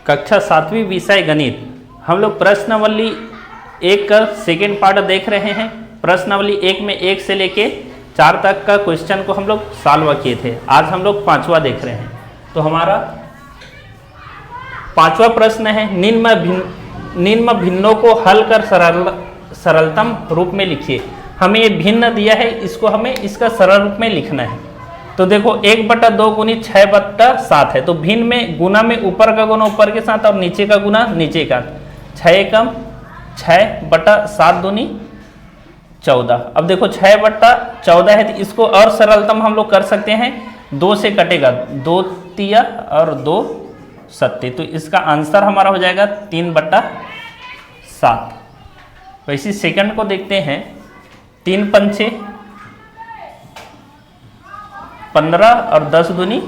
कक्षा 7वीं विषय गणित। हम लोग प्रश्नावली 1 का सेकेंड पार्ट देख रहे हैं। प्रश्नावली 1 में 1 से लेके 4 तक का क्वेश्चन को हम लोग सॉल्व किए थे। आज हम लोग 5वां देख रहे हैं। तो हमारा 5वां प्रश्न है, निम्न भिन्नों को हल कर सरलतम रूप में लिखिए। हमें ये भिन्न दिया है, इसको हमें इसका सरल रूप में लिखना है। तो देखो 1/2 गुनी 6/7 है। तो भिन्न में गुना में ऊपर का गुना ऊपर के साथ और नीचे का गुना नीचे का। 6 एकम 6/7 दूनी 14। अब देखो 6/14 है तो इसको और सरलतम हम लोग कर सकते हैं। 2 से कटेगा, 2 तिया और 2 सत्ते। तो इसका आंसर हमारा हो जाएगा 3/7। वैसे सेकंड को देखते हैं। 3 पंचे 15 और 10 दूनी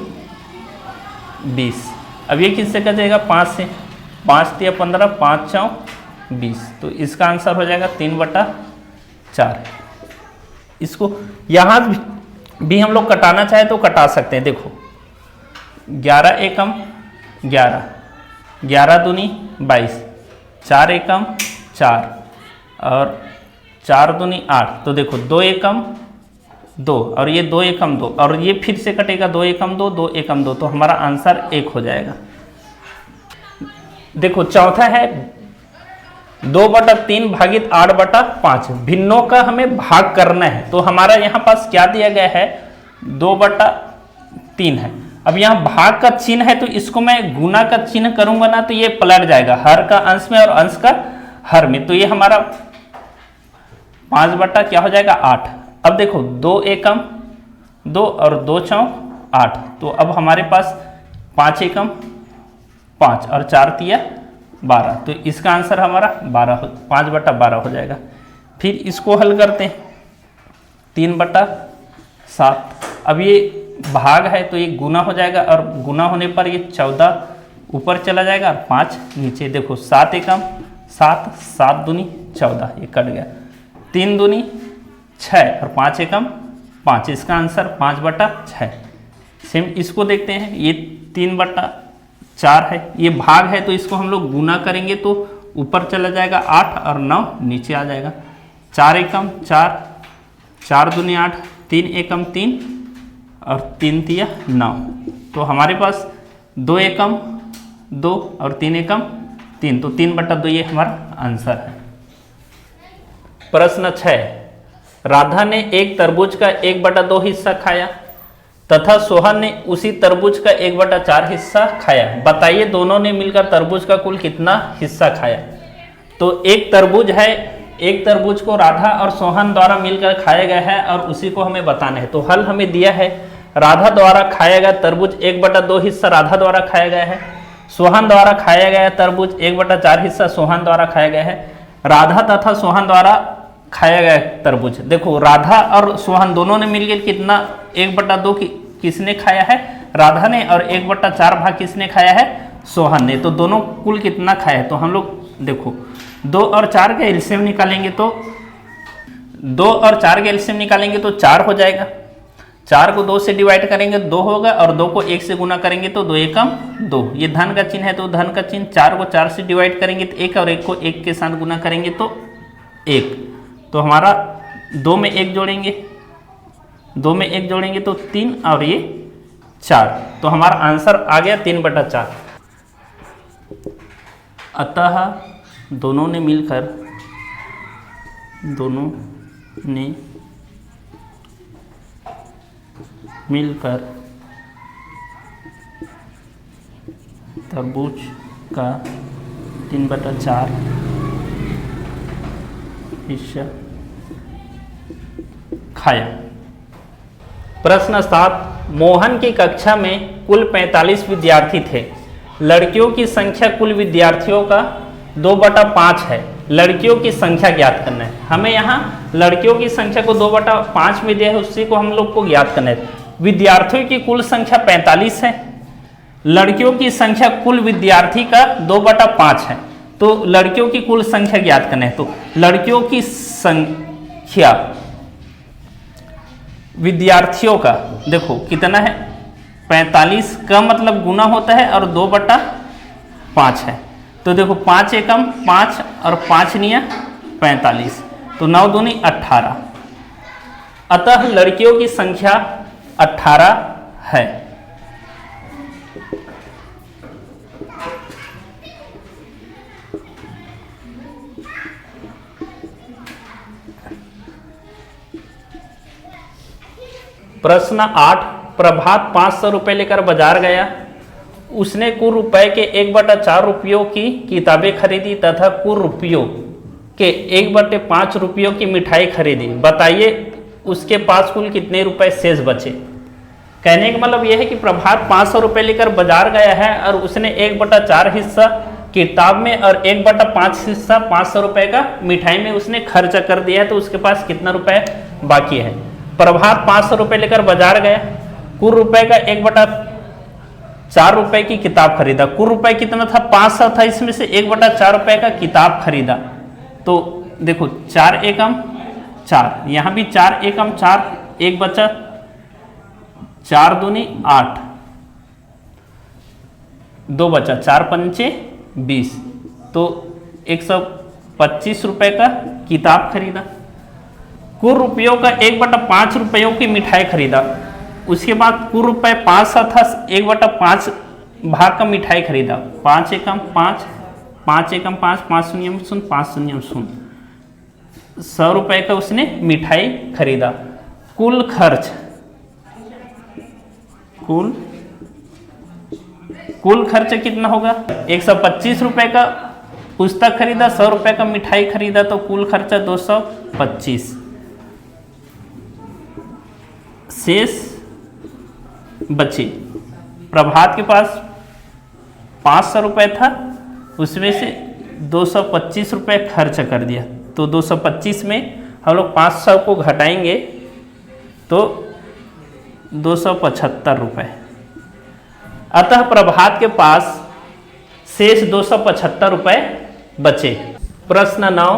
20। अब ये किससे कटेगा? 5 से। 5 तिया 15, 5 चौक 20। तो इसका आंसर हो जाएगा 3/4। इसको यहाँ भी हम लोग कटाना चाहे तो कटा सकते हैं। देखो 11 एकम 11, 11 दूनी 22, 4 एकम 4 और 4 दूनी 8। तो देखो 2 एकम 2 और ये 2 एकम 2 और ये फिर से कटेगा 2 एकम 2, 2 एकम 2। तो हमारा आंसर 1 हो जाएगा। देखो चौथा है 2/3 भागित 8/5। भिन्नों का हमें भाग करना है। तो हमारा यहाँ पास क्या दिया गया है? 2/3 है। अब यहाँ भाग का चिन्ह है तो इसको मैं गुना का चिन्ह करूंगा ना तो ये पलट जाएगा, हर का अंश में और अंश का हर में। तो ये हमारा 5 क्या हो जाएगा? 8। अब देखो 2 एकम 2 और 2 चौक 8। तो अब हमारे पास 5 एकम 5 और 4 तिया 12। तो इसका आंसर हमारा 5/12 हो जाएगा। फिर इसको हल करते हैं। 3/7। अब ये भाग है तो ये गुना हो जाएगा और गुना होने पर ये 14 ऊपर चला जाएगा और 5 नीचे। देखो 7 एकम 7, 7 दूनी 14, ये कट गया। 3 दूनी 6 और 5 एकम 5। इसका आंसर 5/6। सेम इसको देखते हैं। ये 3/4 है, ये भाग है तो इसको हम लोग गुना करेंगे तो ऊपर चला जाएगा 8 और 9 नीचे आ जाएगा। 4 एकम 4, 4 दूनी 8, 3 एकम 3 और 3 तिया 9। तो हमारे पास 2 एकम 2 और 3 एकम 3। तो 3/2 ये हमारा आंसर है। प्रश्न 6, राधा ने एक तरबूज का 1/2 हिस्सा खाया तथा सोहन ने उसी तरबूज का 1/4 हिस्सा खाया। बताइए दोनों ने मिलकर तरबूज का कुल कितना हिस्सा खाया। तो एक तरबूज है, एक तरबूज को राधा और सोहन द्वारा मिलकर खाया गया है और उसी को हमें बताना है। तो हल हमें दिया है, राधा द्वारा खाया गया तरबूज 1/2 हिस्सा राधा द्वारा खाया गया है। सोहन द्वारा खाया गया तरबूज 1/4 हिस्सा सोहन द्वारा खाया गया है। राधा तथा सोहन द्वारा खाया गया तरबूज। देखो राधा और सोहन दोनों ने मिलकर कितना 1/2 किसने खाया है? राधा ने। और 1/4 भाग किसने खाया है? सोहन ने। तो दोनों कुल कितना खाया है? तो हम लोग देखो 2 और 4 का एलसीएम निकालेंगे तो 2 और 4 का एलसीएम निकालेंगे तो 4 हो जाएगा। 4 को 2 से डिवाइड करेंगे 2 होगा और 2 को 1 से गुना करेंगे तो 2 एकम 2। ये धन का चिन्ह है तो धन का चिन्ह। 4 को 4 से डिवाइड करेंगे तो 1 और 1 को 1 के साथ गुना करेंगे तो 1। तो हमारा 2 में 1 जोड़ेंगे, 2 में 1 जोड़ेंगे तो 3 और ये 4। तो हमारा आंसर आ गया 3/4। अतः दोनों ने मिलकर तरबूज का 3/4 हिस्सा खाया। प्रश्न 7, मोहन की कक्षा में कुल 45 विद्यार्थी थे। लड़कियों की संख्या कुल विद्यार्थियों का 2/5 है। लड़कियों की संख्या ज्ञात करना है। हमें यहाँ लड़कियों की संख्या को 2/5 में दिया है, उसी को हम लोग को ज्ञात करना है। विद्यार्थियों की कुल संख्या 45 है, लड़कियों की संख्या कुल विद्यार्थी का 2/5 है। तो लड़कियों की कुल संख्या ज्ञात करना है। तो लड़कियों की संख्या विद्यार्थियों का देखो कितना है 45 का मतलब गुना होता है और 2/5 5 है। तो देखो 5 एकम 5 और 5 निया 45, तो 9 दूनी 18। अतः लड़कियों की संख्या 18 है। प्रश्न 8, प्रभात 500 रुपये लेकर बाजार गया। उसने कुल रुपए के 1/4 रुपयों की किताबें खरीदी तथा कुल रुपयों के 1/5 रुपयों की मिठाई खरीदी। बताइए उसके पास कुल कितने रुपए शेष बचे। कहने का मतलब यह है कि प्रभात 500 रुपये लेकर बाजार गया है और उसने 1/4 हिस्सा किताब में और 1/5 हिस्सा 500 रुपये का मिठाई में उसने खर्च कर दिया है, तो उसके पास कितना रुपए बाकी है। प्रभात 500 रुपये लेकर बाजार गया, कुल रुपए का 1/4 रुपये की किताब खरीदा। कुल रुपए कितना था, 500 था, इसमें से 1/4 रुपये का किताब खरीदा। तो देखो 4 एकम 4, यहाँ भी 4 एकम 4, एक बचा 4 दूनी 8, 2 बचा 4 पंचे 20, तो 125 रुपये का किताब खरीदा। कुल रुपयों का 1/5 रुपयों की मिठाई खरीदा। उसके बाद कुल रुपये 500 था, 1/5 भाग का मिठाई खरीदा। 5 एकम 5, 5 एकम 5, 5 शून्य शून्य, 5 शून्य शून्य, 100 रुपये का उसने मिठाई खरीदा। कुल खर्च, कुल खर्च कितना होगा, 125 रुपये का पुस्तक खरीदा, 100 रुपये का मिठाई खरीदा, तो कुल खर्चा 225। शेष बचे, प्रभात के पास 500 रुपये था, उसमें से 225 रुपये खर्च कर दिया। तो 225 में हम लोग 500 को घटाएंगे तो 275 रुपये। अतः प्रभात के पास शेष 275 रुपये बचे। प्रश्न 9,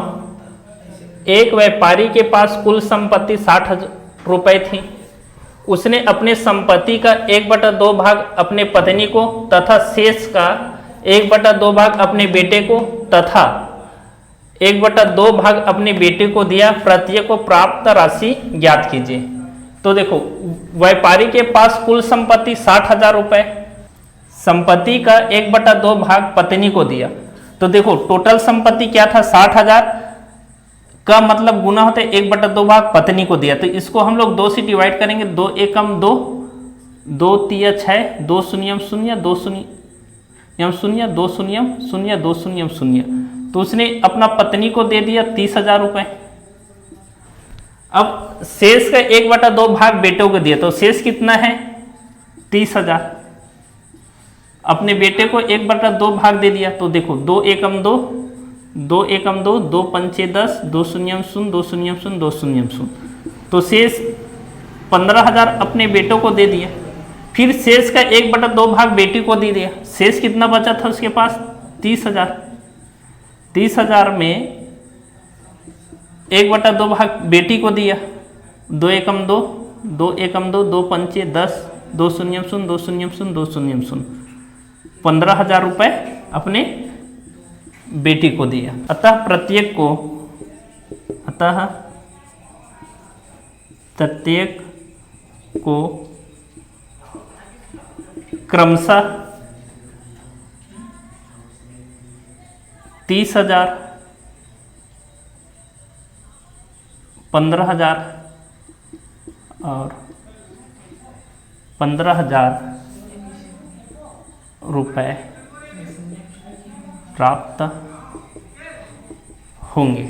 एक व्यापारी के पास कुल संपत्ति 60 रुपये थी। उसने अपने संपत्ति का 1/2 भाग अपने पत्नी को तथा शेष का 1/2 भाग अपने बेटे को तथा 1/2 भाग अपने बेटे को दिया। प्रत्येक को प्राप्त राशि ज्ञात कीजिए। तो देखो व्यापारी के पास कुल संपत्ति 60,000 रुपये, संपत्ति का 1/2 भाग पत्नी को दिया। तो देखो टोटल संपत्ति क्या था, 60,000 का मतलब गुना होता है 1/2 भाग पत्नी को दिया। तो इसको हम लोग 2 से डिवाइड करेंगे, 2 एकम 2, 2 तिया 6, 2 शून्य शून्य, 2 शून्य शून्य, 2 शून्य शून्य, 2 शून्य शून्य। तो उसने अपना पत्नी को दे दिया 30,000 रुपये। अब शेष का 1/2 भाग बेटों को दिया, तो शेष कितना है, 30,000। अपने बेटे को 1/2 भाग दे दिया, तो देखो 2 एकम 2, 2 एकम 2, 2 पंचे 10, 2 शून्य शून्य, 2 शून्य शून्य, 2 शून्य शून्य। तो शेष 15,000 अपने बेटों को दे दिया। फिर शेष का 1/2 भाग बेटी को दे दिया। शेष कितना बचा था उसके पास, 30,000। 30,000 में 1/2 भाग बेटी को दिया, 2 एकम 2, 2 एकम 2, 2 पंचे 10, 2 शून्य शून्य, 2 शून्य शून्य, 2 शून्य शून्य, 15,000 रुपये अपने बेटी को दिया। अतः प्रत्येक को क्रमशः 30,000, 15,000 और 15,000 रुपये प्राप्त होंगे।